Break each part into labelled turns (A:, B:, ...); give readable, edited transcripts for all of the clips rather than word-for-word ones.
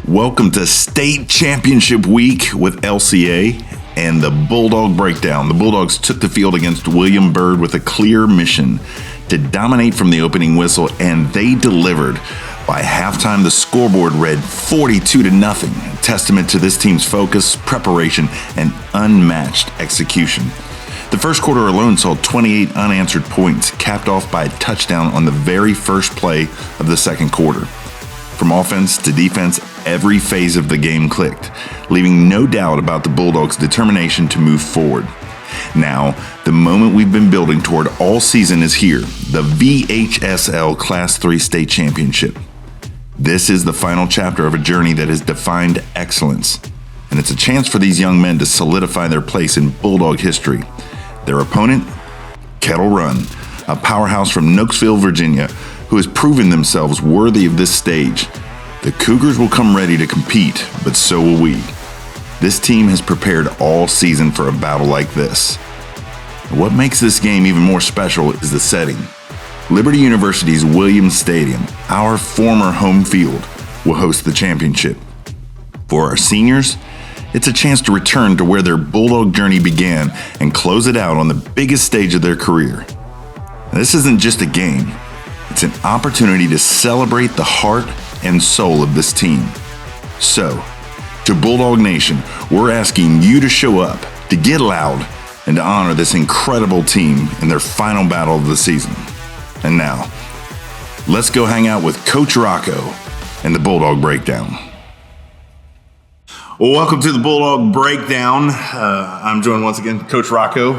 A: Welcome to State Championship Week with LCA and the Bulldog Breakdown. The Bulldogs took the field against William Byrd with a clear mission to dominate from the opening whistle, and they delivered. By halftime, the scoreboard read 42-0, a testament to this team's focus, preparation, and unmatched execution. The first quarter alone saw 28 unanswered points, capped off by a touchdown on the very first play of the second quarter. From offense to defense, every phase of the game clicked, leaving no doubt about the Bulldogs' determination to move forward. Now, the moment we've been building toward all season is here, the VHSL Class 3 State Championship. This is the final chapter of a journey that has defined excellence, and it's a chance for these young men to solidify their place in Bulldog history. Their opponent, Kettle Run, a powerhouse from Nokesville, Virginia, who has proven themselves worthy of this stage. The Cougars will come ready to compete, but so will we. This team has prepared all season for a battle like this. What makes this game even more special is the setting. Liberty University's Williams Stadium, our former home field, will host the championship. For our seniors, it's a chance to return to where their Bulldog journey began and close it out on the biggest stage of their career. This isn't just a game. It's an opportunity to celebrate the heart and soul of this team. So, to Bulldog Nation, we're asking you to show up, to get loud, and to honor this incredible team in their final battle of the season. And now, let's go hang out with Coach Rocco and the Bulldog Breakdown. Well, welcome to the Bulldog Breakdown. I'm joined once again, Coach Rocco.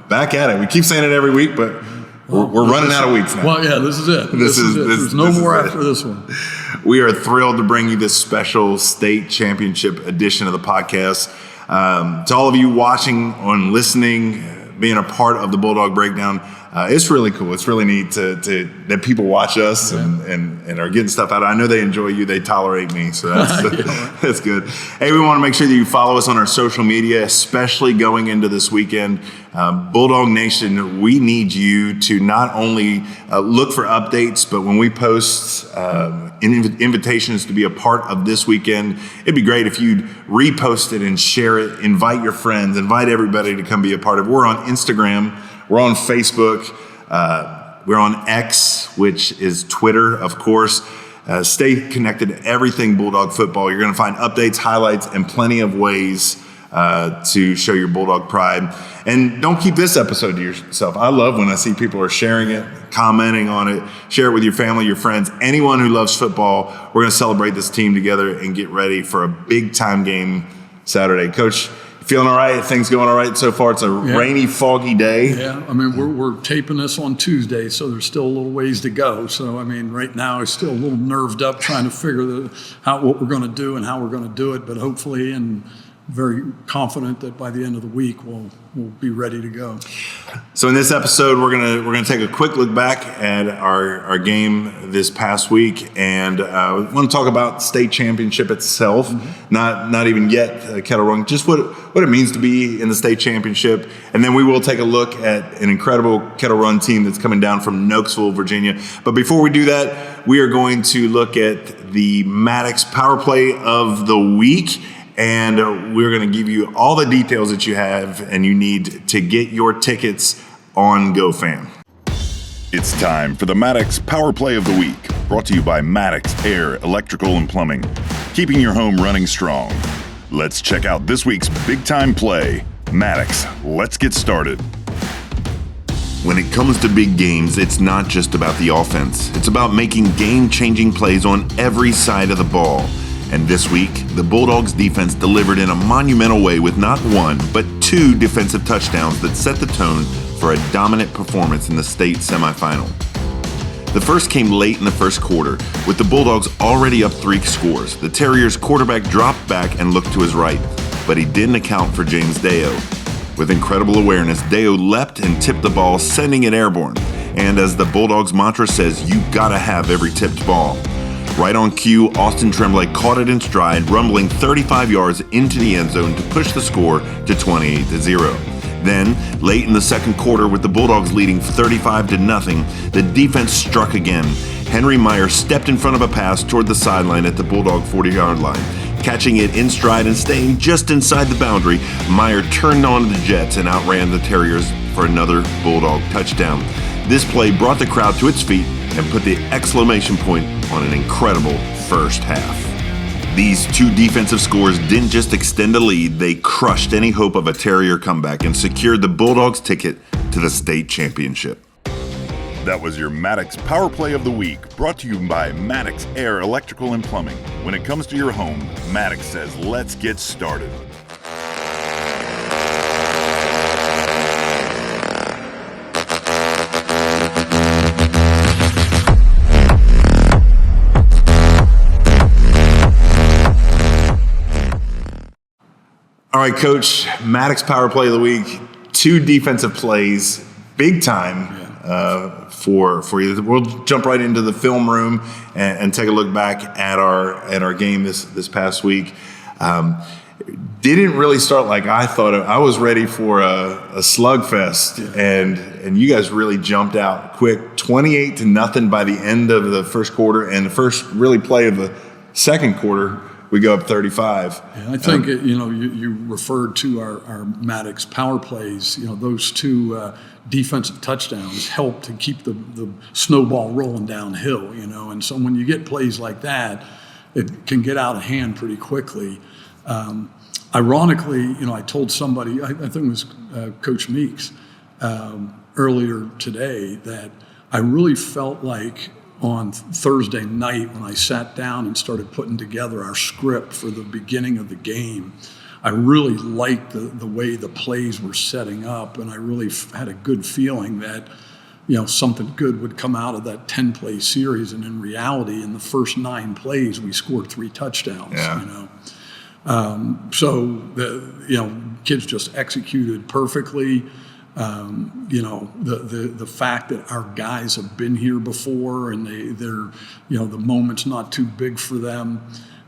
A: Back at it. We keep saying it every week, but we're running out of weeks now.
B: Well, yeah, this is it. This is it. There's no more after this one.
A: We are thrilled to bring you this special state championship edition of the podcast. To all of you watching and listening, being a part of the Bulldog Breakdown, it's really cool. It's really neat that people watch us and are getting stuff out. I know they enjoy you. They tolerate me, so that's good. Hey, we want to make sure that you follow us on our social media, especially going into this weekend. Bulldog Nation, we need you to not only look for updates, but when we post invitations to be a part of this weekend, it'd be great if you'd repost it and share it, invite your friends, invite everybody to come be a part of it. We're on Instagram, we're on Facebook, we're on X, which is Twitter, of course. Stay connected to everything Bulldog football. You're going to find updates, highlights, and plenty of ways to show your Bulldog pride. And don't keep this episode to yourself. I love when I see people are sharing it, commenting on it. Share it with your family, your friends, anyone who loves football. We're going to celebrate this team together and get ready for a big-time game Saturday. Coach, feeling all right? Things going all right so far? It's a rainy, foggy day.
B: Yeah, I mean, we're taping this on Tuesday, so there's still a little ways to go. So, I mean, right now I'm still a little nerved up trying to figure what we're going to do and how we're going to do it, but hopefully and very confident that by the end of the week we'll be ready to go.
A: So in this episode, we're gonna take a quick look back at our game this past week, and we want to talk about state championship itself. Not even yet Kettle Run, just what it means to be in the state championship, and then we will take a look at an incredible Kettle Run team that's coming down from Nokesville, Virginia. But before we do that, we are going to look at the Maddox Power Play of the week. And we're going to give you all the details that you have and you need to get your tickets on GoFam. It's time for the Maddox Power Play of the Week, brought to you by Maddox Air, Electrical, and Plumbing, keeping your home running strong. Let's check out this week's big-time play. Maddox, let's get started. When it comes to big games, it's not just about the offense. It's about making game-changing plays on every side of the ball. And this week, the Bulldogs defense delivered in a monumental way with not one, but two defensive touchdowns that set the tone for a dominant performance in the state semifinal. The first came late in the first quarter, with the Bulldogs already up 3 scores. The Terriers' quarterback dropped back and looked to his right, but he didn't account for James Deo. With incredible awareness, Deo leapt and tipped the ball, sending it airborne. And as the Bulldogs' mantra says, you gotta have every tipped ball. Right on cue, Austin Tremblay caught it in stride, rumbling 35 yards into the end zone to push the score to 28-0. Then, late in the second quarter, with the Bulldogs leading 35-0, the defense struck again, Henry Meyer stepped in front of a pass toward the sideline at the Bulldog 40-yard line. Catching it in stride and staying just inside the boundary, Meyer turned on the Jets and outran the Terriers for another Bulldog touchdown. This play brought the crowd to its feet and put the exclamation point on an incredible first half. These two defensive scores didn't just extend a lead, they crushed any hope of a Terrier comeback and secured the Bulldogs' ticket to the state championship. That was your Maddox Power Play of the Week, brought to you by Maddox Air Electrical and Plumbing. When it comes to your home, Maddox says, let's get started. All right, Coach, Maddox Power Play of the Week, 2 defensive plays, big time. For you. We'll jump right into the film room and take a look back at our game this past week. Didn't really start like I thought. I was ready for a slugfest, and you guys really jumped out quick. 28-0 by the end of the first quarter, and the first really play of the second quarter, we go up 35.
B: Yeah, I think you referred to our Maddox power plays. Those 2 defensive touchdowns help to keep the snowball rolling downhill. And so when you get plays like that, it can get out of hand pretty quickly. Ironically, I told somebody, I think it was Coach Meeks earlier today, that I really felt like on Thursday night when I sat down and started putting together our script for the beginning of the game, I really liked the way the plays were setting up, and I really had a good feeling that something good would come out of that 10-play series. And in reality, in the first 9 plays, we scored 3 touchdowns.
A: Yeah.
B: So the kids just executed perfectly. The fact that our guys have been here before and they're the moment's not too big for them,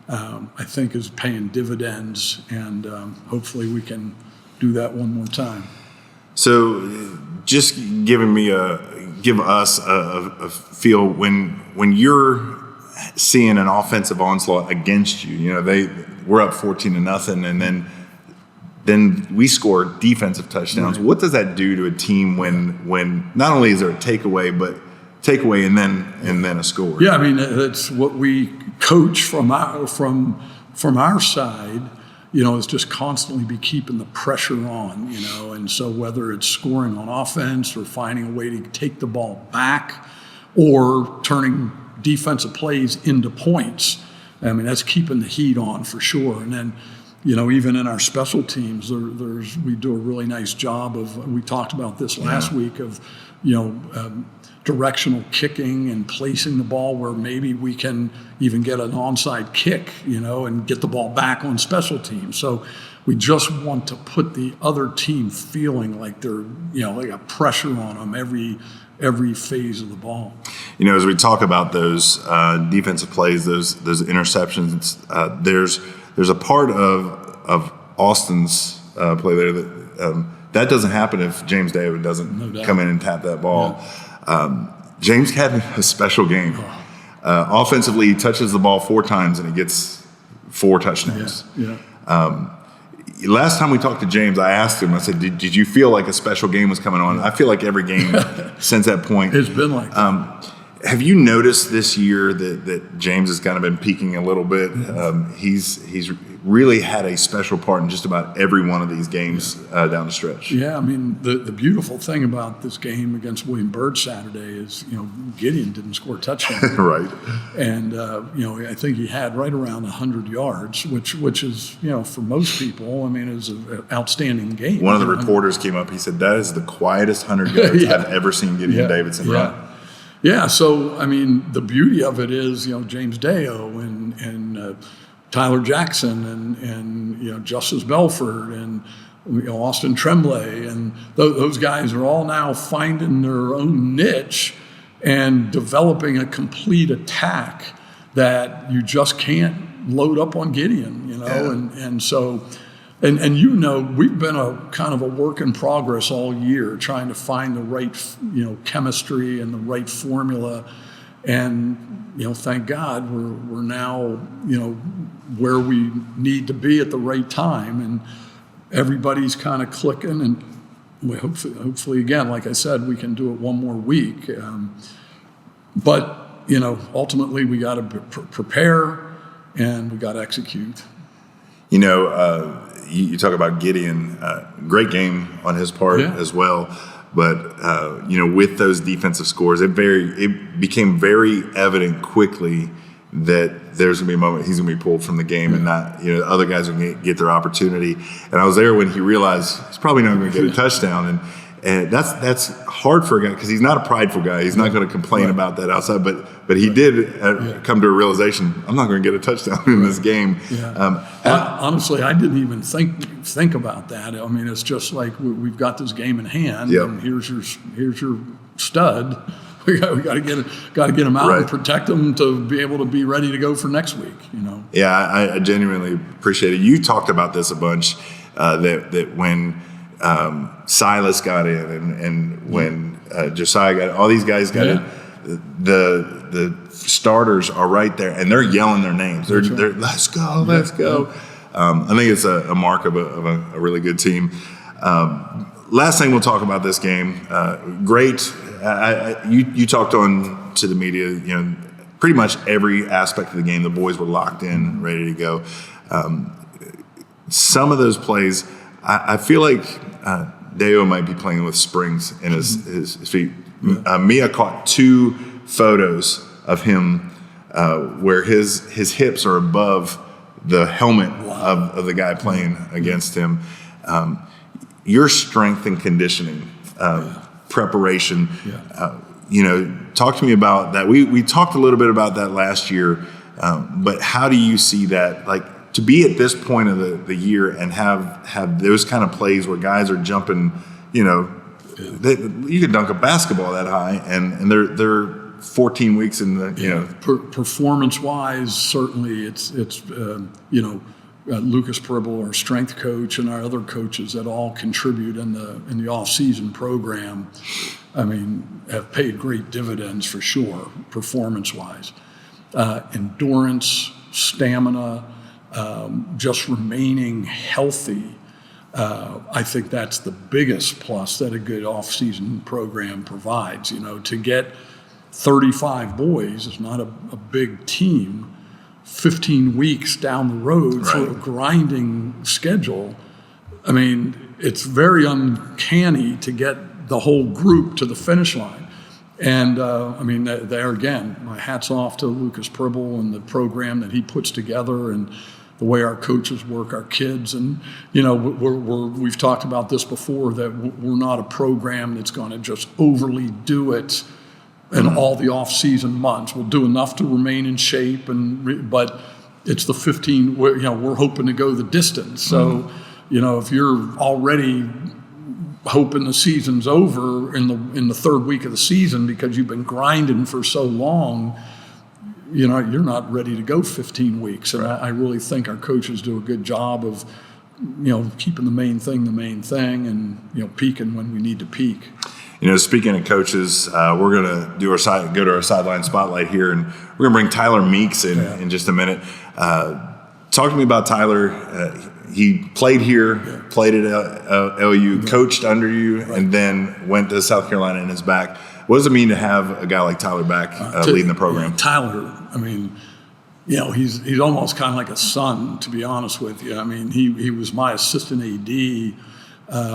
B: I think is paying dividends, and hopefully we can do that one more time.
A: So just give us a feel when you're seeing an offensive onslaught against you. We're up 14-0, and then we score defensive touchdowns. Right. What does that do to a team when not only is there a takeaway, but takeaway and then a score?
B: Yeah, I mean, that's what we coach from our side. Is just constantly be keeping the pressure on. And so whether it's scoring on offense or finding a way to take the ball back or turning defensive plays into points, I mean, that's keeping the heat on for sure. And then, even in our special teams, we do a really nice job of, we talked about this last week, of, directional kicking and placing the ball where maybe we can even get an onside kick, and get the ball back on special teams. So we just want to put the other team feeling like they're, they got pressure on them every phase of the ball.
A: As we talk about those defensive plays, those interceptions, there's a part of Austin's play there that doesn't happen if James David doesn't come in and tap that ball. Yeah. James had a special game. Offensively, he touches the ball 4 times and he gets 4 touchdowns.
B: Yeah.
A: Last time we talked to James, I asked him, I said, did you feel like a special game was coming on? I feel like every game since that point.
B: It's been like that.
A: Have you noticed this year that James has kind of been peaking a little bit? He's really had a special part in just about every one of these games down the stretch.
B: Yeah, I mean, the beautiful thing about this game against William Byrd Saturday is, Gideon didn't score a touchdown.
A: Right.
B: And, I think he had right around 100 yards, which is, for most people, I mean, it was an outstanding game.
A: One of the reporters came up, he said, that is the quietest 100 yards I've ever seen Gideon Davidson run.
B: Yeah, so, I mean, the beauty of it is, James Deo and Tyler Jackson and Justice Belford and Austin Tremblay, and those guys are all now finding their own niche and developing a complete attack that you just can't load up on Gideon, and so we've been a kind of a work in progress all year, trying to find the right chemistry and the right formula. And, thank God we're now, where we need to be at the right time. And everybody's kind of clicking. And we hopefully, again, like I said, we can do it one more week. But, ultimately we got to prepare and we got to execute.
A: You talk about Gideon, great game on his part as well. But, with those defensive scores, it became very evident quickly that there's going to be a moment he's going to be pulled from the game and not, other guys are going to get their opportunity. And I was there when he realized he's probably not going to get a touchdown. And that's hard for a guy because he's not a prideful guy. He's not going to complain about that outside. But he did come to a realization, I'm not going to get a touchdown in this game.
B: Yeah. Honestly, I didn't even think about that. I mean, it's just like we've got this game in hand, and here's your stud. We got to get him out and protect him to be able to be ready to go for next week.
A: Yeah, I genuinely appreciate it. You talked about this a bunch. That when Silas got in and when Josiah got in, all these guys got in, the starters are right there and they're yelling their names. They're let's go. I think it's a mark of a really good team. Last thing we'll talk about this game. Great. You talked on to the media. Pretty much every aspect of the game, the boys were locked in, ready to go. Some of those plays, I feel like Deo might be playing with springs in his feet. Mia caught 2 photos of him where his hips are above the helmet of the guy playing against him. Your strength and conditioning, preparation, talk to me about that. We talked a little bit about that last year, but how do you see that, like, to be at this point of the year and have those kind of plays where guys are jumping, you can dunk a basketball that high, and they're 14 weeks in the
B: performance-wise, certainly it's Lucas Pribble, our strength coach, and our other coaches that all contribute in the off-season program. I mean, have paid great dividends for sure, performance-wise. Endurance, stamina. Just remaining healthy, I think that's the biggest plus that a good off-season program provides. To get 35 boys is not a big team. 15 weeks down the road for a grinding schedule. I mean, it's very uncanny to get the whole group to the finish line. And, there again, my hat's off to Lucas Pribble and the program that he puts together and the way our coaches work our kids. And, we've talked about this before, that we're not a program that's going to just overly do it in all the off-season months. We'll do enough to remain in shape, but it's the 15, we're hoping to go the distance. So, if you're already hoping the season's over in the third week of the season because you've been grinding for so long, you're not ready to go 15 weeks. And I really think our coaches do a good job of, keeping the main thing, and, peaking when we need to peak.
A: Speaking of coaches, we're going to go to our sideline spotlight here, and we're going to bring Tyler Meeks in just a minute. Talk to me about Tyler. He played here, played at LU, coached under you, and then went to South Carolina and is back. What does it mean to have a guy like Tyler back leading the program?
B: Tyler, he's almost kind of like a son, to be honest with you. I mean, he was my assistant AD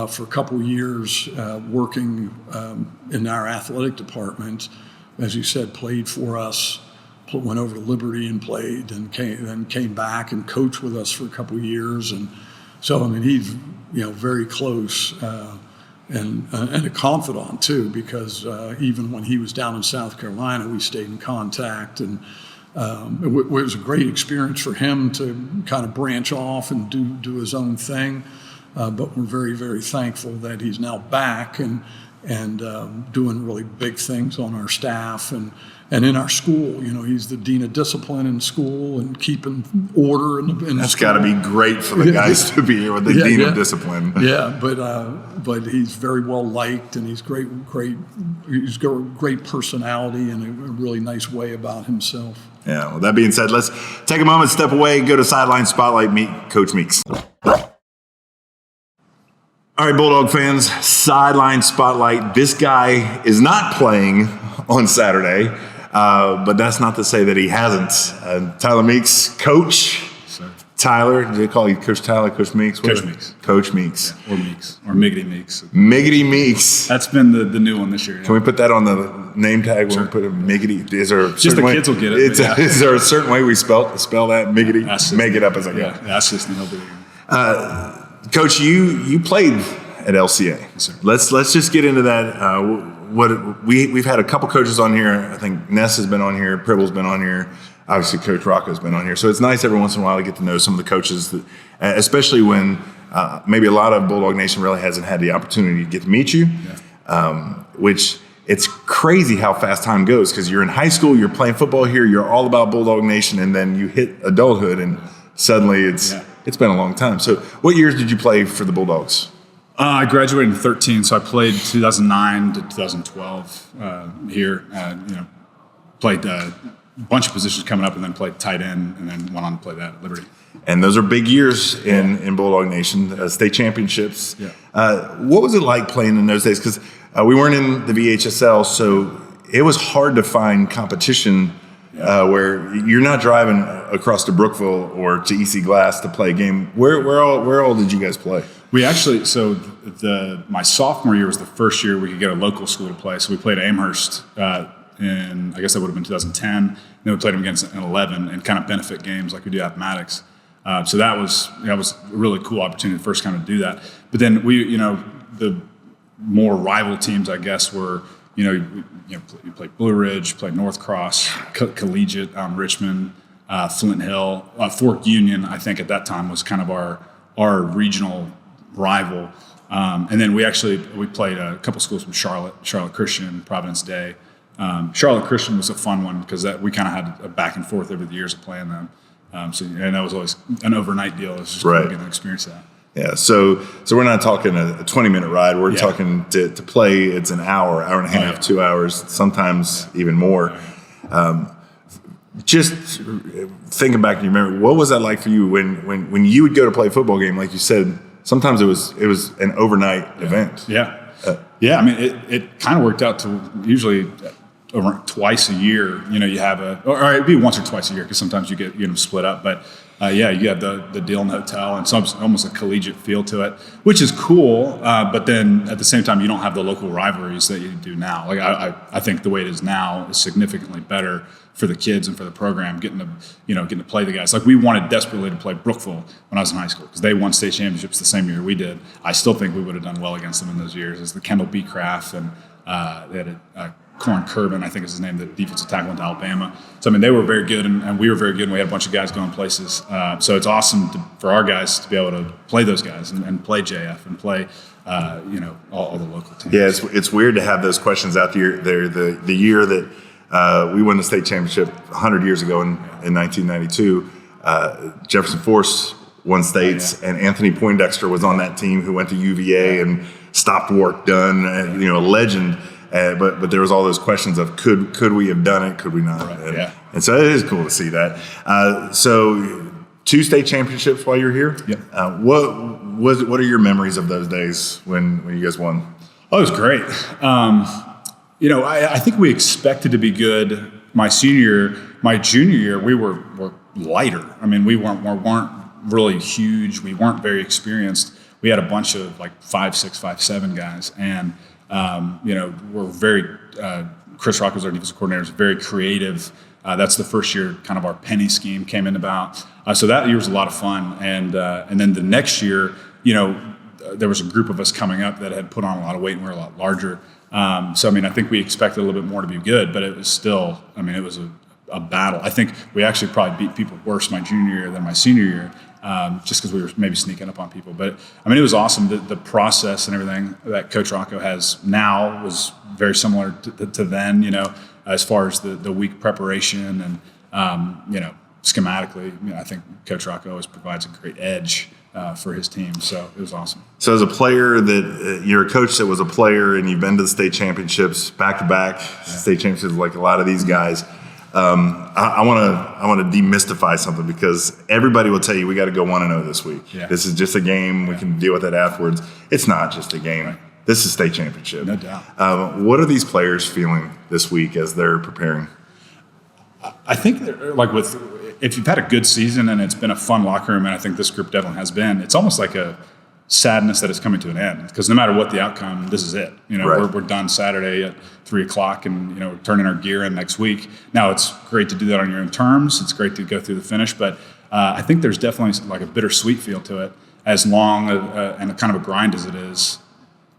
B: for a couple of years, working in our athletic department. As you said, played for us, went over to Liberty and played, and came back and coached with us for a couple of years. And so, he's very close and a confidant too, because even when he was down in South Carolina, we stayed in contact, and it was a great experience for him to kind of branch off and do his own thing. But we're very, very thankful that he's now back, and and doing really big things on our staff and in our school. He's the dean of discipline in school and keeping order in
A: That's
B: school.
A: got to be great for the guys to be here with the dean of discipline.
B: Yeah, but he's very well liked, and he's great. He's got a great personality and a really nice way about himself.
A: Yeah. Well, that being said, let's take a moment, step away, go to Sideline Spotlight, meet Coach Meeks. All right, Bulldog fans, Sideline Spotlight. This guy is not playing on Saturday, but that's not to say that he hasn't. Tyler Meeks, Coach.
C: Sir.
A: Tyler, do they call you Coach Tyler, Coach Meeks?
C: Coach Meeks.
A: Coach Meeks.
C: Yeah, or Meeks. Or Miggity Meeks.
A: Miggity Meeks.
C: That's been the new one this year.
A: Can we put that on the name tag when we put a Miggity? Is there a
C: just the kids will get it.
A: Is there a certain way we spell that Miggity? Make it up as I go.
C: Yeah, that's just the
A: Coach, you played at LCA.
C: Yes, sir.
A: Let's just get into that. We've had a couple coaches on here. I think Ness has been on here. Pribble's been on here. Obviously, Coach Rocco's been on here. So it's nice every once in a while to get to know some of the coaches, especially when maybe a lot of Bulldog Nation really hasn't had the opportunity to get to meet you, which it's crazy how fast time goes because you're in high school, you're playing football here, you're all about Bulldog Nation, and then you hit adulthood and suddenly it's been a long time. So what years did you play for the Bulldogs?
C: I graduated in 2013, so I played 2009 to 2012 here. Played a bunch of positions coming up, and then played tight end, and then went on to play that at Liberty.
A: And those are big years in Bulldog Nation, state championships.
C: Yeah.
A: What was it like playing in those days? Because we weren't in the VHSL, so it was hard to find competition where you're not driving across to Brookville or to EC Glass to play a game. Where all did you guys play?
C: We actually, my sophomore year was the first year we could get a local school to play. So we played Amherst in, I guess that would have been 2010. And then we played them against in 11 and kind of benefit games like we do mathematics. So that was a really cool opportunity, the first time to do that. But then the more rival teams, I guess, were, you played Blue Ridge, played North Cross, Collegiate, Richmond, Flint Hill, Fork Union, I think at that time was kind of our regional rival. And then we played a couple schools from Charlotte Christian, Providence Day. Charlotte Christian was a fun one because we kind of had a back and forth over the years of playing them. And that was always an overnight deal. It was just cool to get to experience that.
A: Yeah, so we're not talking a 20-minute ride. We're talking to play. It's an hour and a half, 2 hours, sometimes even more. Just thinking back, you remember what was that like for you when you would go to play a football game? Like you said, sometimes it was an overnight event.
C: Yeah. I mean, it kind of worked out to usually over twice a year. You have or it'd be once or twice a year because sometimes you get split up. But you have the deal in the hotel and some almost a collegiate feel to it, which is cool. But then at the same time, you don't have the local rivalries that you do now. Like I think the way it is now is significantly better for the kids and for the program, getting to play the guys. Like we wanted desperately to play Brookville when I was in high school because they won state championships the same year we did. I still think we would have done well against them in those years. As the Kendall B. Craft and they had Corin Kervin, I think is his name, the defensive tackle went to Alabama. So I mean, they were very good and we were very good. And we had a bunch of guys going places. So it's awesome for our guys to be able to play those guys and play JF and play. All the local teams. Yeah,
A: it's weird to have those questions out there. The year that we won the state championship 100 years ago in 1992. Jefferson Force won states, and Anthony Poindexter was on that team who went to UVA and stopped work done. A legend. But there was all those questions of could we have done it? Could we not?
C: Right,
A: and so it is cool to see that. So 2 state championships while you're here.
C: Yep.
A: What are your memories of those days when you guys won?
C: Oh, it was great. I think we expected to be good my senior year. My junior year, we were lighter. I mean, we weren't really huge. We weren't very experienced. We had a bunch of like 5'6", 5'7" guys, and we're very. Chris Rock was our defensive coordinator. Was very creative. That's the first year kind of our penny scheme came in about. So that year was a lot of fun, and then the next year, there was a group of us coming up that had put on a lot of weight and we were a lot larger. So, I mean, I think we expected a little bit more to be good, but it was still, it was a battle. I think we actually probably beat people worse my junior year than my senior year. just because we were maybe sneaking up on people. But I mean, it was awesome. The process and everything that Coach Rocco has now was very similar to then, as far as the week preparation and, schematically, I think Coach Rocco always provides a great edge for his team. So it was awesome.
A: So as a player you're a coach that was a player and you've been to the state championships back-to-back state championships like a lot of these guys. I want to demystify something because everybody will tell you we got to go 1-0 this week.
C: Yeah.
A: This is just a game. We can deal with it afterwards. It's not just a game. Right. This is state championship.
C: No doubt.
A: What are these players feeling this week as they're preparing?
C: I think if you've had a good season and it's been a fun locker room, and I think this group definitely has been, it's almost like a sadness that it's coming to an end because no matter what the outcome, this is it.
A: Right.
C: We're done Saturday at 3:00 and, we're turning our gear in next week. Now it's great to do that on your own terms. It's great to go through the finish, but I think there's definitely like a bittersweet feel to it as long and a kind of a grind as it is.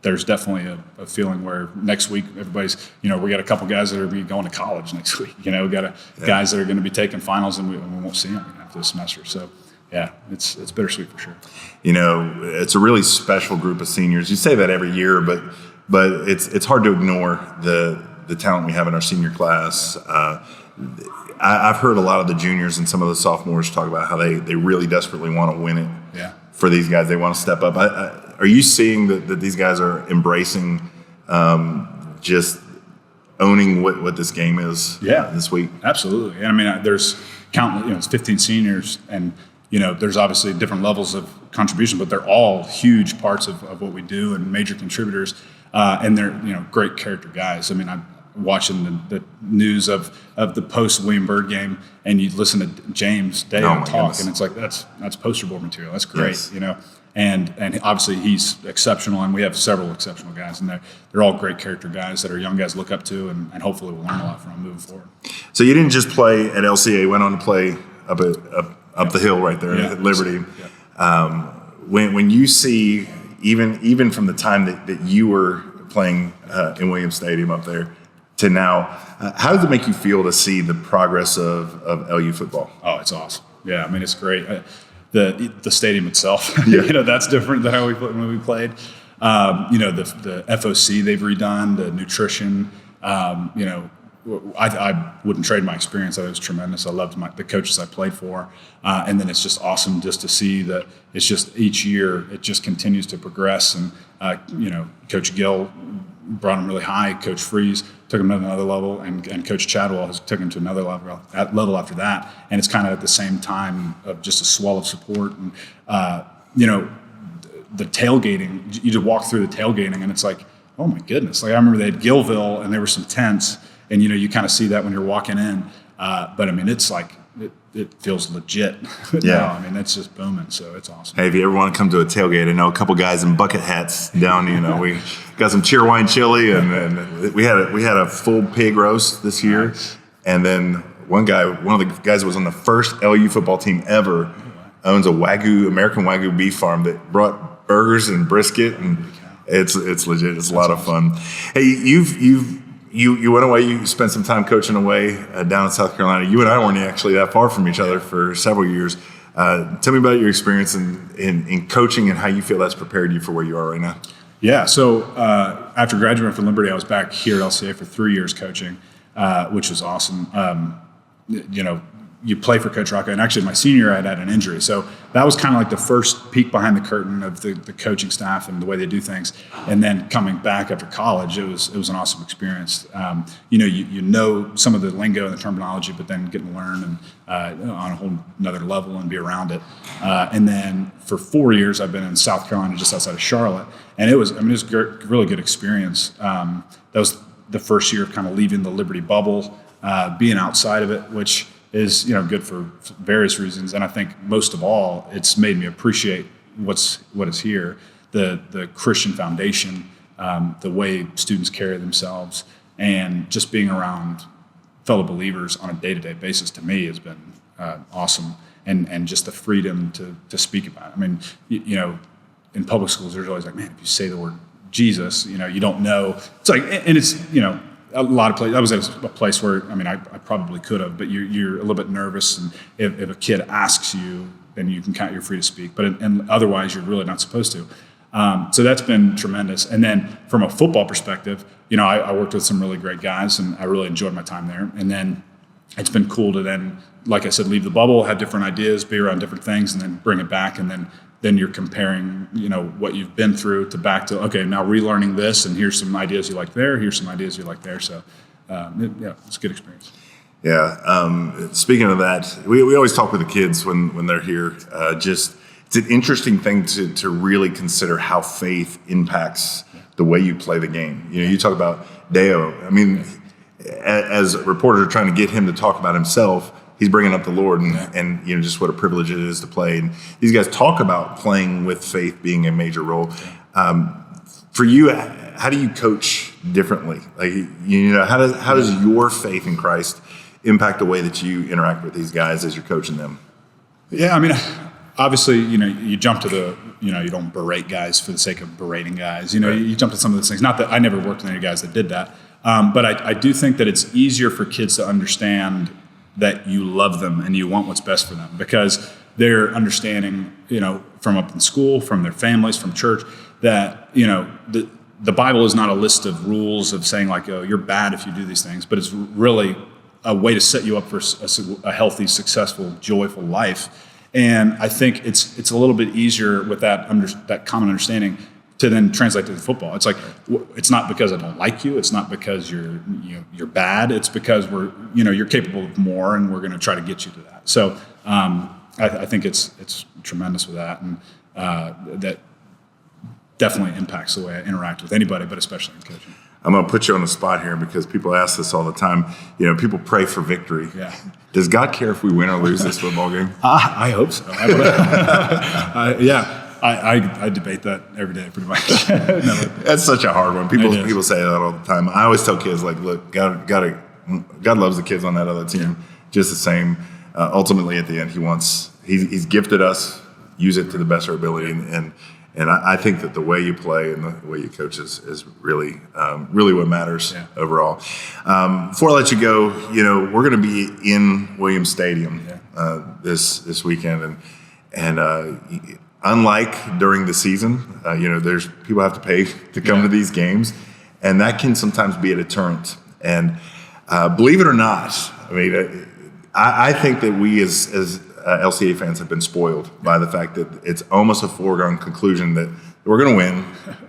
C: There's definitely a feeling where next week everybody's, we got a couple guys that are going to college next week. We got guys that are going to be taking finals and we won't see them after the semester. So, yeah, it's bittersweet for sure.
A: It's a really special group of seniors. You say that every year, but it's hard to ignore the talent we have in our senior class. I've heard a lot of the juniors and some of the sophomores talk about how they really desperately want to win it.
C: Yeah.
A: For these guys, they want to step up. Are you seeing that these guys are embracing just owning what this game is this week?
C: Absolutely. And I mean, there's countless, it's 15 seniors and, there's obviously different levels of contribution, but they're all huge parts of what we do and major contributors. And they're, great character guys. I mean, I'm watching the news of the post William Byrd game and you listen to James Day talk goodness. And it's like, that's poster board material. That's great,
A: yes.
C: And obviously he's exceptional, and we have several exceptional guys, and they're all great character guys that our young guys look up to, and hopefully we'll learn a lot from moving forward.
A: So you didn't just play at LCA, went on to play up the hill right there at Liberty.
C: Yeah.
A: When you see even from the time that you were playing in Williams Stadium up there to now, how does it make you feel to see the progress of LU football?
C: Oh, it's awesome. Yeah, I mean it's great. The stadium itself,
A: yeah.
C: That's different than when we played. The FOC they've redone, the nutrition. I wouldn't trade my experience. I thought it was tremendous. I loved the coaches I played for, and then it's just awesome just to see that it's just each year it just continues to progress. And Coach Gill brought him really high. Coach Freeze took him to another level, and Coach Chadwell has took him to another level after that. And it's kind of at the same time of just a swell of support. And the tailgating, you just walk through the tailgating, and it's like, oh my goodness! Like I remember they had Gillville, and there were some tents, and you kind of see that when you're walking in. But I mean, it's like it feels legit.
A: Yeah,
C: now. I mean, it's just booming, so it's awesome.
A: Hey, if you ever want to come to a tailgate, I know a couple guys in bucket hats down. We got some Cheerwine chili, and we had a full pig roast this year,
C: nice.
A: And then one of the guys that was on the first LU football team ever, owns a American Wagyu beef farm that brought burgers and brisket, and it's legit. It's a lot of fun. Hey, you went away. You spent some time coaching away down in South Carolina. You and I weren't actually that far from each other for several years. Tell me about your experience in coaching and how you feel that's prepared you for where you are right now.
C: Yeah. So after graduating from Liberty, I was back here at LCA for 3 years coaching, which was awesome. You play for Coach Rocco, and actually my senior year I had an injury. So that was kind of like the first peek behind the curtain of the coaching staff and the way they do things. And then coming back after college, it was an awesome experience. You know some of the lingo and the terminology, but then getting to learn and on a whole another level and be around it. And then for 4 years, I've been in South Carolina, just outside of Charlotte. And it was a really good experience. That was the first year of kind of leaving the Liberty bubble, being outside of it, which is good for various reasons, and I think most of all, it's made me appreciate what is here, the Christian foundation, the way students carry themselves, and just being around fellow believers on a day-to-day basis to me has been awesome, and just the freedom to speak about it. I mean, in public schools, there's always like, man, if you say the word Jesus, you don't know. It's like, and it's a lot of places. I was at a place where, I probably could have, but you're a little bit nervous. And if a kid asks you, and you're free to speak. But and otherwise, you're really not supposed to. So that's been tremendous. And then from a football perspective, I worked with some really great guys, and I really enjoyed my time there. And then it's been cool to then, like I said, leave the bubble, have different ideas, be around different things, and then bring it back. And then you're comparing, what you've been through to back to, okay, now relearning this, and here's some ideas you like there, here's some ideas you like there. So, it's a good experience.
A: Yeah. Speaking of that, we always talk with the kids when they're here. It's an interesting thing to really consider how faith impacts the way you play the game. You talk about Deo. I mean, as reporters are trying to get him to talk about himself, he's bringing up the Lord and just what a privilege it is to play. And these guys talk about playing with faith being a major role. For you, how do you coach differently? Like, how does your faith in Christ impact the way that you interact with these guys as you're coaching them?
C: Yeah, I mean, obviously, you jump to you don't berate guys for the sake of berating guys. You jump to some of those things. Not that I never worked with any guys that did that. But I do think that it's easier for kids to understand that you love them and you want what's best for them, because they're understanding, from up in school, from their families, from church, that, the Bible is not a list of rules of saying like, oh, you're bad if you do these things, but it's really a way to set you up for a healthy, successful, joyful life. And I think it's a little bit easier with that common understanding to then translate to the football. It's like, it's not because I don't like you. It's not because you're bad. It's because you're capable of more, and we're going to try to get you to that. So I think it's tremendous with that, and that definitely impacts the way I interact with anybody, but especially in coaching.
A: I'm going to put you on the spot here because people ask this all the time. People pray for victory.
C: Yeah.
A: Does God care if we win or lose this football game?
C: I hope so. I debate that every day pretty much.
A: That's such a hard one. People say that all the time. I always tell kids, like, look, God loves the kids on that other team just the same. Ultimately, at the end, he's gifted us, use it to the best of our ability, and I think that the way you play and the way you coach is really what matters overall. Before I let you go, we're going to be in Williams Stadium this weekend, and unlike during the season, there's people have to pay to come to these games, and that can sometimes be a deterrent. And believe it or not, I mean, I think that we as LCA fans have been spoiled by the fact that it's almost a foregone conclusion that we're going to win.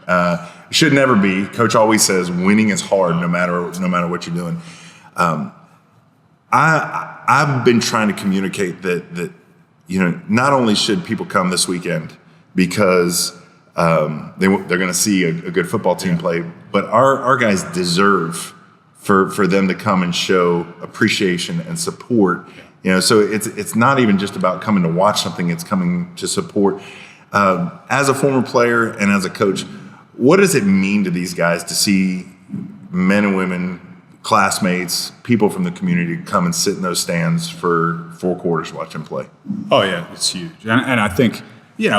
A: It should never be. Coach always says winning is hard, no matter what you're doing. I've been trying to communicate that not only should people come this weekend because they're going to see a good football team play, but our guys deserve for them to come and show appreciation and support. So it's not even just about coming to watch something; it's coming to support. As a former player and as a coach, what does it mean to these guys to see men and women, classmates, people from the community come and sit in those stands for 4 quarters, watch them play?
C: Oh yeah, it's huge, and I think you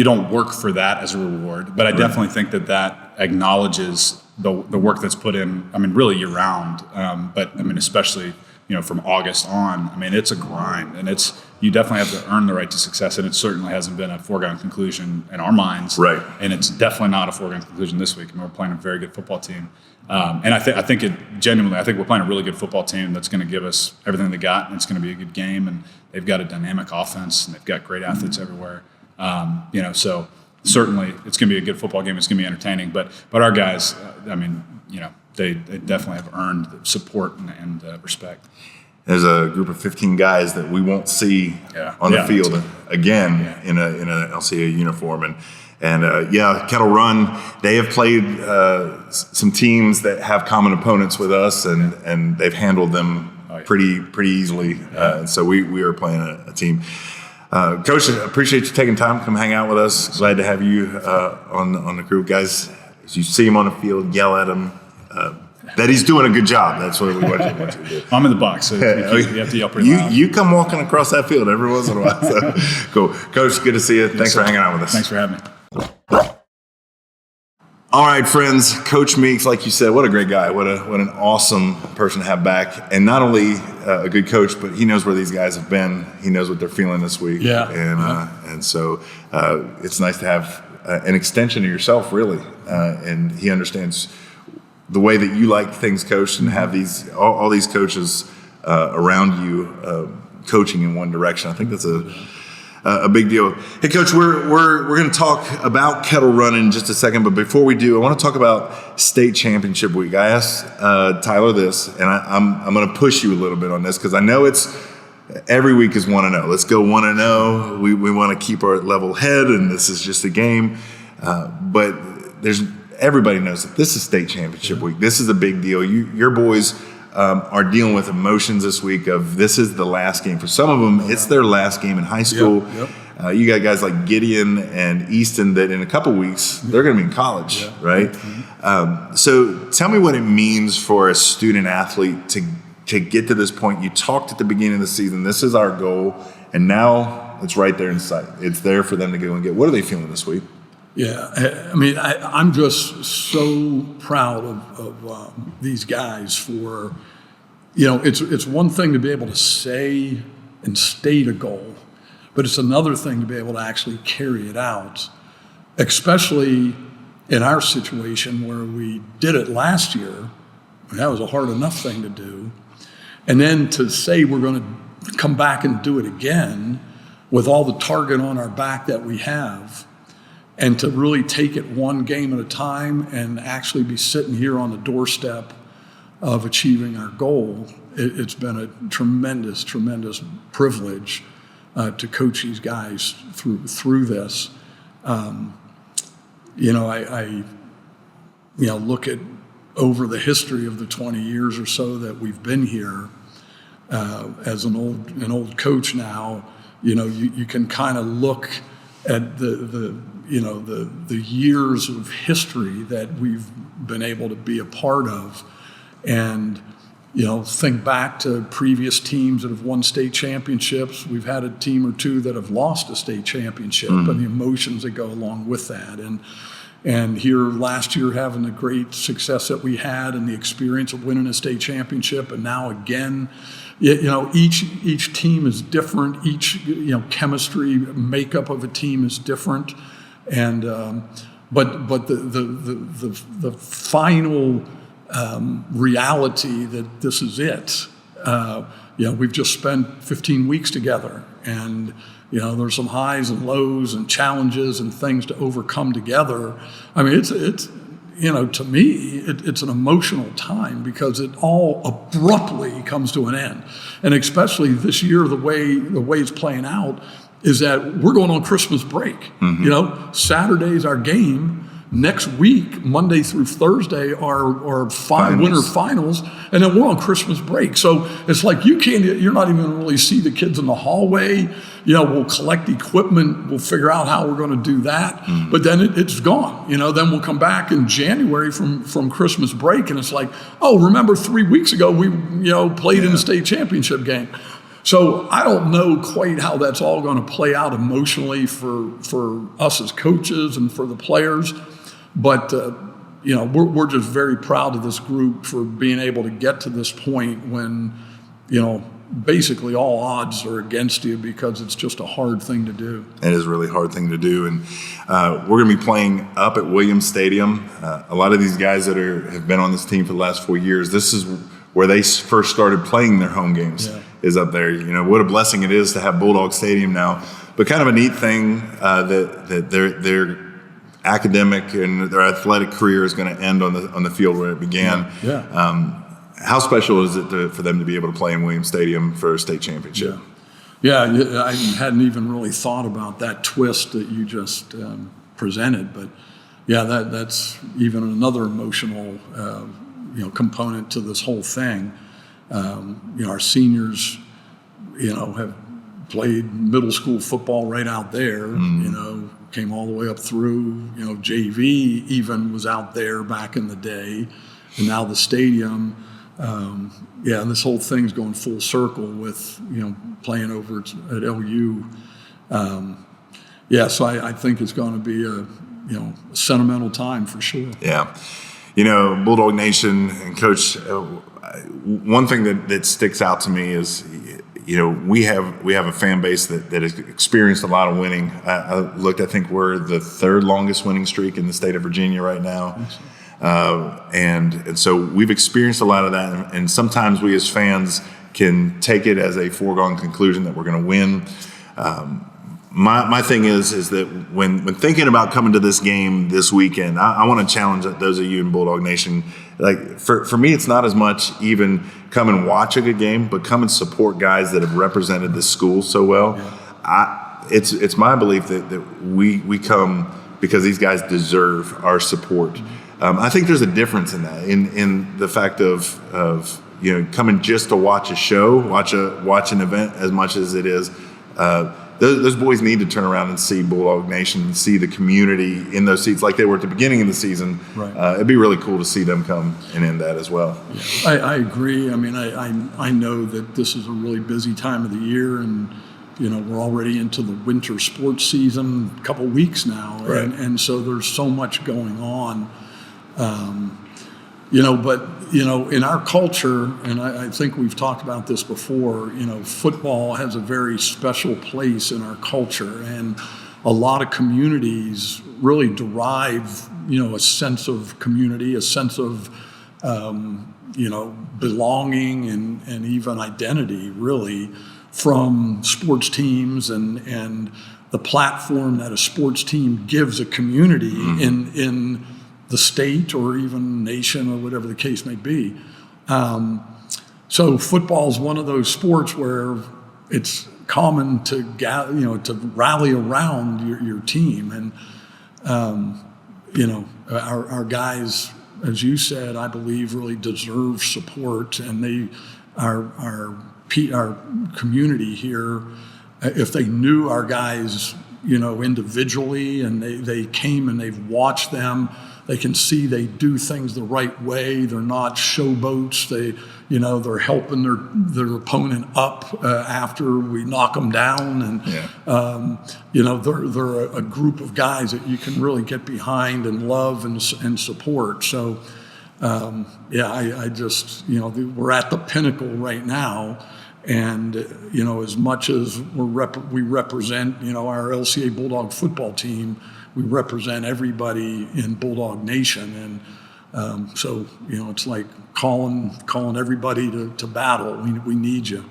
C: don't work for that as a reward, but I definitely think that acknowledges the work that's put in. I mean, really year round, but I mean, especially from August on. I mean, it's a grind, and you definitely have to earn the right to success, and it certainly hasn't been a foregone conclusion in our minds.
A: Right.
C: And it's definitely not a foregone conclusion this week. I mean, we're playing a very good football team, and I think we're playing a really good football team that's going to give us everything they got, and it's going to be a good game. And they've got a dynamic offense, and they've got great athletes everywhere. So certainly it's going to be a good football game. It's going to be entertaining. But our guys, they definitely have earned support and respect.
A: There's a group of 15 guys that we won't see on the field again in an LCA uniform. And Kettle Run, they have played some teams that have common opponents with us, and they've handled them pretty easily. And so we are playing a team. Coach, appreciate you taking time to come hang out with us. Glad to have you on the crew. Guys, as you see him on the field, yell at him. That he's doing a good job. That's what we want you to do.
C: I'm in the box, so you have to yell pretty loud.
A: You come walking across that field every once in a while. So, cool. Coach, good to see you. Thanks for hanging out with us.
C: Thanks for having me.
A: All right, friends. Coach Meeks, like you said, what a great guy. What an awesome person to have back. And not only a good coach, but he knows where these guys have been. He knows what they're feeling this week.
B: Yeah.
A: And so it's nice to have an extension of yourself, really. And he understands the way that you like things coached, and have all these coaches around you coaching in one direction. I think that's a big deal. Hey, Coach, we're going to talk about Kettle Run in just a second, but before we do, I want to talk about State Championship week. I asked Tyler this, and I'm going to push you a little bit on this, because I know it's every week is 1-0. Let's go 1-0. We want to keep our level head, and this is just a game. But everybody knows that this is State Championship week. This is a big deal. Your boys are dealing with emotions this week of this is the last game. For some of them, it's their last game in high school.
B: Yep.
A: You got guys like Gideon and Easton that in a couple weeks, they're going to be in college, right? So tell me what it means for a student athlete to get to this point. You talked at the beginning of the season, this is our goal, and now it's right there in sight. It's there for them to go and get. What are they feeling this week?
B: Yeah, I mean, I'm just so proud of these guys for, it's one thing to be able to say and state a goal, but it's another thing to be able to actually carry it out, especially in our situation where we did it last year. That was a hard enough thing to do. And then to say we're going to come back and do it again with all the target on our back that we have, and to really take it one game at a time and actually be sitting here on the doorstep of achieving our goal, it's been a tremendous, tremendous privilege to coach these guys through this. I look at over the history of the 20 years or so that we've been here, as an old coach now, you can kind of look at the years of history that we've been able to be a part of, and think back to previous teams that have won state championships. We've had a team or two that have lost a state championship, and the emotions that go along with that. And here last year, having the great success that we had and the experience of winning a state championship, and now again, each team is different. Each chemistry makeup of a team is different, and but the final reality that this is it. We've just spent 15 weeks together, and there's some highs and lows and challenges and things to overcome together. I mean, it's to me, it's an emotional time because it all abruptly comes to an end. And especially this year, the way it's playing out is that we're going on Christmas break. Saturday's our game. Next week, Monday through Thursday, are winter finals, and then we're on Christmas break. So it's like you're not even going to really see the kids in the hallway. We'll collect equipment, we'll figure out how we're going to do that, but then it's gone. Then we'll come back in January from Christmas break, and it's like, oh, remember 3 weeks ago we played in the state championship game. So I don't know quite how that's all going to play out emotionally for us as coaches and for the players. But, we're just very proud of this group for being able to get to this point when, basically all odds are against you because it's just a hard thing to do.
A: It is a really hard thing to do. And we're going to be playing up at Williams Stadium. A lot of these guys that have been on this team for the last 4 years, this is where they first started playing their home games, is up there. What a blessing it is to have Bulldog Stadium now. But kind of a neat thing that their academic and their athletic career is going to end on the field where it began. How special is it for them to be able to play in Williams Stadium for a state championship?
B: Yeah, I hadn't even really thought about that twist that you just presented, but that's even another emotional component to this whole thing. Our seniors, have played middle school football right out there. Came all the way up through. JV even was out there back in the day, and now the stadium. And this whole thing's going full circle with playing over at LU. So I think it's going to be sentimental time for sure.
A: Yeah. Bulldog Nation and Coach, one thing that sticks out to me is, we have a fan base that has experienced a lot of winning. I think we're the third longest winning streak in the state of Virginia right now. And so we've experienced a lot of that. And sometimes we as fans can take it as a foregone conclusion that we're going to win. My thing is that when thinking about coming to this game this weekend, I want to challenge those of you in Bulldog Nation. Like for me, it's not as much even come and watch a good game, but come and support guys that have represented this school so well. Yeah. It's my belief that we come because these guys deserve our support. I think there's a difference in that, in the fact of coming just to watch a show, watch an event as much as it is. Those boys need to turn around and see Bulldog Nation and see the community in those seats like they were at the beginning of the season. Right. It'd be really cool to see them come and end that as well.
B: Yeah. I agree. I mean, I know that this is a really busy time of the year, and we're already into the winter sports season, a couple weeks now, right. and so there's so much going on. But in our culture, and I think we've talked about this before, football has a very special place in our culture, and a lot of communities really derive, a sense of community, a sense of, belonging and even identity, really, from sports teams and the platform that a sports team gives a community in the state or even nation or whatever the case may be. So football is one of those sports where it's common to to rally around your team, and our guys, as you said, I believe really deserve support, and our community here, if they knew our guys, individually, and they came and they've watched them. They can see they do things the right way. They're not showboats. They're helping their opponent up after we knock them down, and they're a group of guys that you can really get behind and love and support. So, I just we're at the pinnacle right now, and as much as we represent our LCA Bulldog football team. We represent everybody in Bulldog Nation, and so it's like calling everybody to battle. We need you.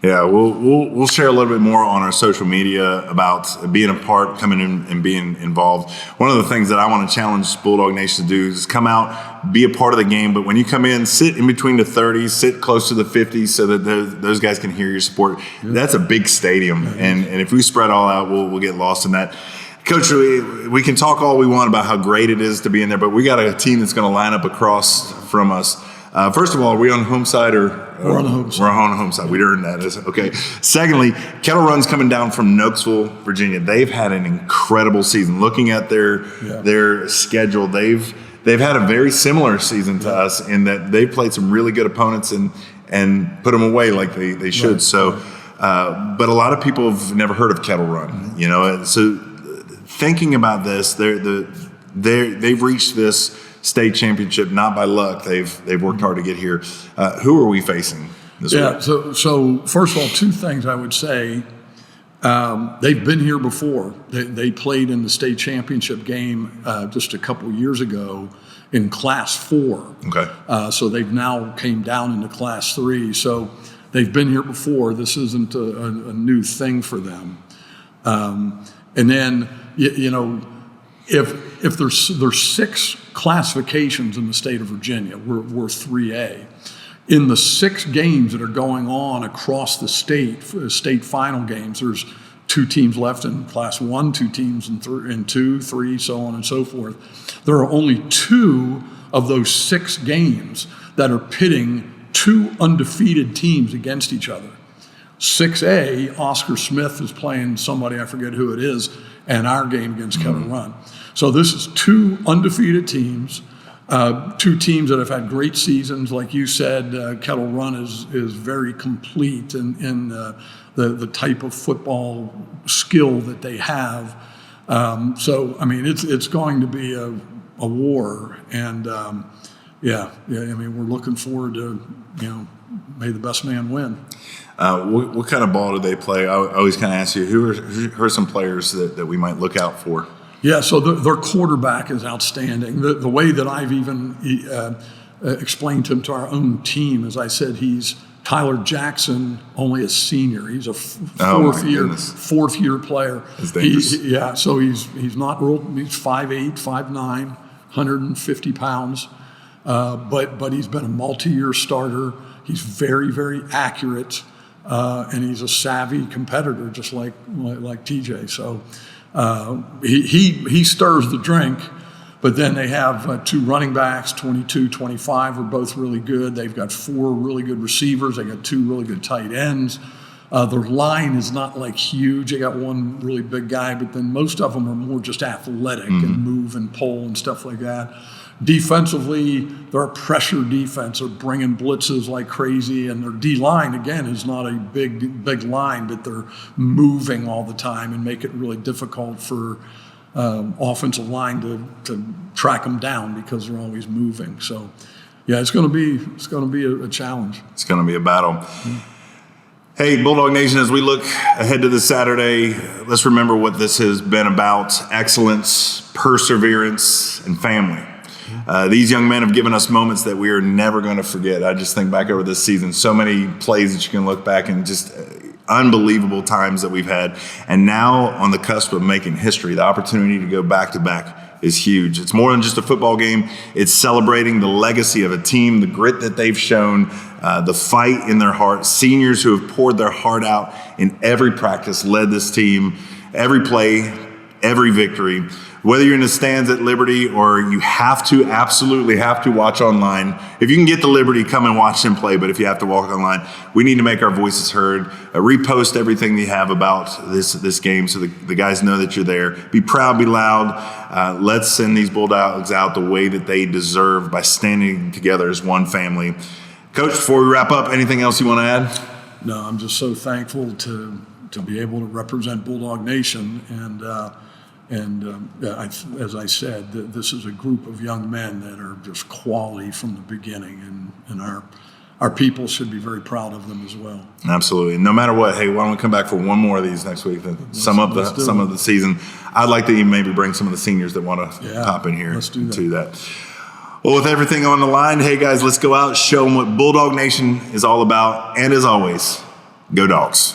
A: Yeah, we'll share a little bit more on our social media about being a part, coming in and being involved. One of the things that I want to challenge Bulldog Nation to do is come out, be a part of the game, but when you come in, sit in between the 30s, sit close to the 50s so that those guys can hear your support. Yeah. That's a big stadium, and if we spread all out, we'll get lost in that. Coach, we can talk all we want about how great it is to be in there, but we got a team that's going to line up across from us. First of all, are we on home side or?
B: We're on the home side.
A: We're on the home side. We'd earned that. Okay. Secondly, Kettle Run's coming down from Knoxville, Virginia. They've had an incredible season. Looking at their schedule, they've had a very similar season to us in that they've played some really good opponents and put them away like they should. Right. So, but a lot of people have never heard of Kettle Run. So. Thinking about this, they've reached this state championship not by luck. They've worked hard to get here. Who are we facing this week?
B: So first of all, two things I would say. They've been here before. They played in the state championship game just a couple years ago in Class 4.
A: Okay.
B: So they've now came down into Class 3. So they've been here before. This isn't a new thing for them. And then, if there's 6 classifications in the state of Virginia, we're 3A. In the 6 games that are going on across the state final games, there's 2 teams left in Class 1, 2 teams in 2, 3, so on and so forth. There are only 2 of those 6 games that are pitting 2 undefeated teams against each other. 6A, Oscar Smith is playing somebody, I forget who it is, and our game against Kettle Run. So this is 2 undefeated teams, 2 teams that have had great seasons. Like you said, Kettle Run is very complete in the type of football skill that they have. So, I mean, it's going to be a war. And, I mean, we're looking forward to, may the best man win.
A: What kind of ball do they play? I always kind of ask you, who are some players that we might look out for?
B: Yeah, so their quarterback is outstanding. The way that I've even explained to him, to our own team, as I said, he's Tyler Jackson, only a senior. He's a fourth year player.
A: That's dangerous.
B: So he's not real. He's 5'8", 5'9", 150 pounds, but he's been a multi-year starter. He's very, very accurate, and he's a savvy competitor, just like TJ. So he stirs the drink. But then they have two running backs, 22, 25, are both really good. They've got 4 really good receivers. They got 2 really good tight ends. Their line is not like huge. They got 1 really big guy, but then most of them are more just athletic and move and pull and stuff like that. Defensively, they're a pressure defense. They're bringing blitzes like crazy, and their D-line, again, is not a big line, but they're moving all the time and make it really difficult for offensive line to track them down because they're always moving. So, yeah, it's going to be a challenge.
A: It's going to be a battle. Hey, Bulldog Nation, as we look ahead to this Saturday, let's remember what this has been about: excellence, perseverance, and family. These young men have given us moments that we are never going to forget. I just think back over this season, so many plays that you can look back and just unbelievable times that we've had. And now on the cusp of making history, the opportunity to go back-to-back is huge. It's more than just a football game. It's celebrating the legacy of a team, the grit that they've shown, the fight in their heart. Seniors who have poured their heart out in every practice, led this team, every play, every victory. Whether you're in the stands at Liberty or you absolutely have to watch online, if you can get the Liberty, come and watch them play. But if you have to walk online, we need to make our voices heard. Repost everything you have about this game so the guys know that you're there. Be proud, be loud. Let's send these Bulldogs out the way that they deserve by standing together as one family. Coach, before we wrap up, anything else you want to add?
B: No, I'm just so thankful to be able to represent Bulldog Nation. As I said, this is a group of young men that are just quality from the beginning, and our people should be very proud of them as well.
A: Absolutely. No matter what, hey, why don't we come back for one more of these next week? Sum up of the season. I'd like to even maybe bring some of the seniors that want to pop in here to that. Well, with everything on the line, hey guys, let's go out, show them what Bulldog Nation is all about, and as always, go Dogs.